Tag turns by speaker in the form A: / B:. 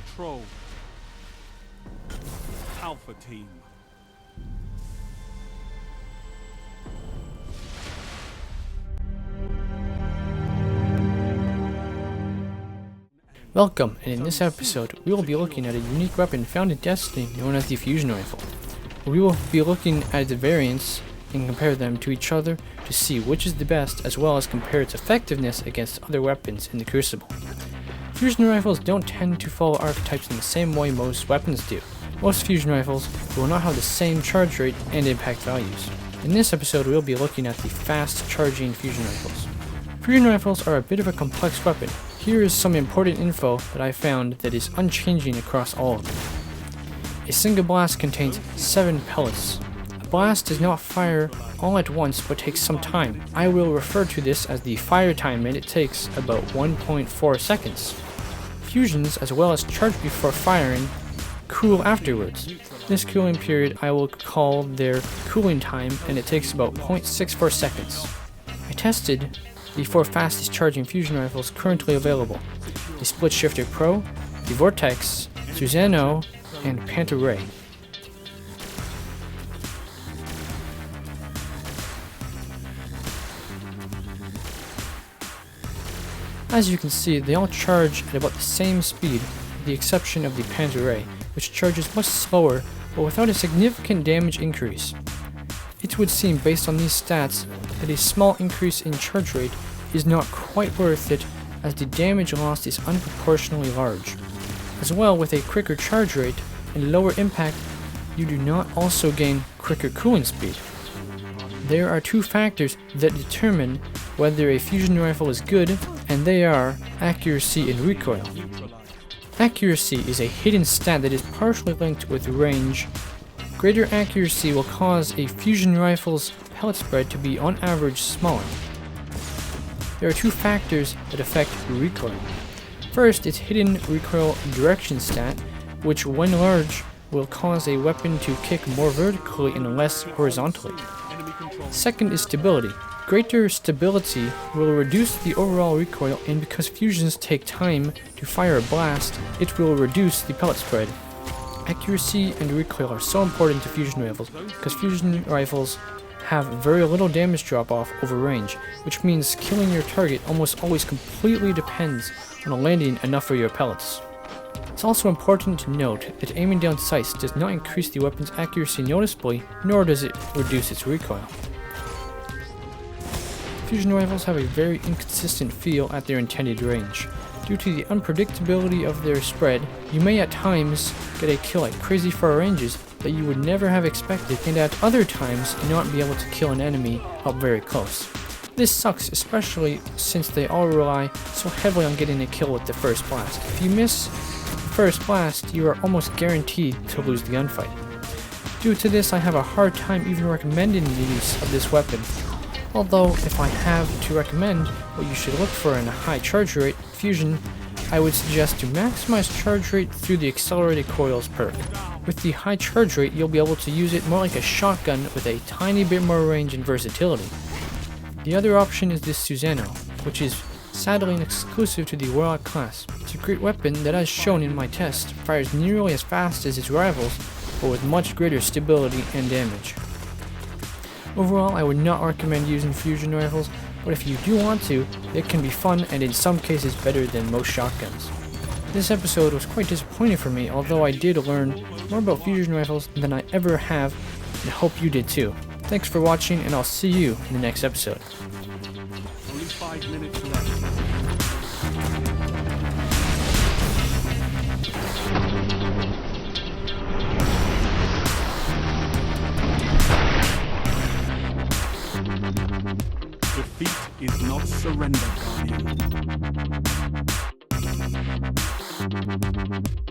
A: control. Alpha Team.
B: Welcome, and in this episode, we will be looking at a unique weapon found in Destiny known as the Fusion Rifle. We will be looking at its variants and compare them to each other to see which is the best, as well as compare its effectiveness against other weapons in the Crucible. Fusion rifles don't tend to follow archetypes in the same way most weapons do. Most fusion rifles will not have the same charge rate and impact values. In this episode, we will be looking at the fast charging fusion rifles. Fusion rifles are a bit of a complex weapon. Here is some important info that I found that is unchanging across all of them. A single blast contains 7 pellets. A blast does not fire all at once but takes some time. I will refer to this as the fire time, and it takes about 1.4 seconds. Fusions, as well as charge before firing, cool afterwards. This cooling period I will call their cooling time, and it takes about 0.64 seconds. I tested the 4 fastest charging fusion rifles currently available: the Split Shifter Pro, the Vortex, Susano, and Panther Ray. As you can see, they all charge at about the same speed, with the exception of the Panther Ray, which charges much slower but without a significant damage increase. It would seem, based on these stats, that a small increase in charge rate is not quite worth it, as the damage lost is unproportionally large. As well, with a quicker charge rate and lower impact, you do not also gain quicker cooling speed. There are 2 factors that determine whether a fusion rifle is good, and they are accuracy and recoil. Accuracy is a hidden stat that is partially linked with range. Greater accuracy will cause a fusion rifle's pellet spread to be on average smaller. There are 2 factors that affect recoil. First, its hidden recoil direction stat, which when large will cause a weapon to kick more vertically and less horizontally. Second is stability. Greater stability will reduce the overall recoil, and because fusions take time to fire a blast, it will reduce the pellet spread. Accuracy and recoil are so important to fusion rifles because fusion rifles have very little damage drop-off over range, which means killing your target almost always completely depends on landing enough of your pellets. It's also important to note that aiming down sights does not increase the weapon's accuracy noticeably, nor does it reduce its recoil. Fusion rifles have a very inconsistent feel at their intended range. Due to the unpredictability of their spread, you may at times get a kill at crazy far ranges that you would never have expected, and at other times not be able to kill an enemy up very close. This sucks, especially since they all rely so heavily on getting a kill with the first blast. If you miss the first blast, you are almost guaranteed to lose the gunfight. Due to this, I have a hard time even recommending the use of this weapon. Although, if I have to recommend what you should look for in a high charge rate fusion, I would suggest to maximize charge rate through the Accelerated Coils perk. With the high charge rate, you'll be able to use it more like a shotgun with a tiny bit more range and versatility. The other option is this Susano, which is sadly exclusive to the Warlock class. It's a great weapon that, as shown in my test, fires nearly as fast as its rivals, but with much greater stability and damage. Overall, I would not recommend using fusion rifles, but if you do want to, it can be fun and in some cases better than most shotguns. This episode was quite disappointing for me, although I did learn more about fusion rifles than I ever have, and I hope you did too. Thanks for watching, and I'll see you in the next episode.
A: Only 5 minutes left. Defeat is not surrender, Guardian.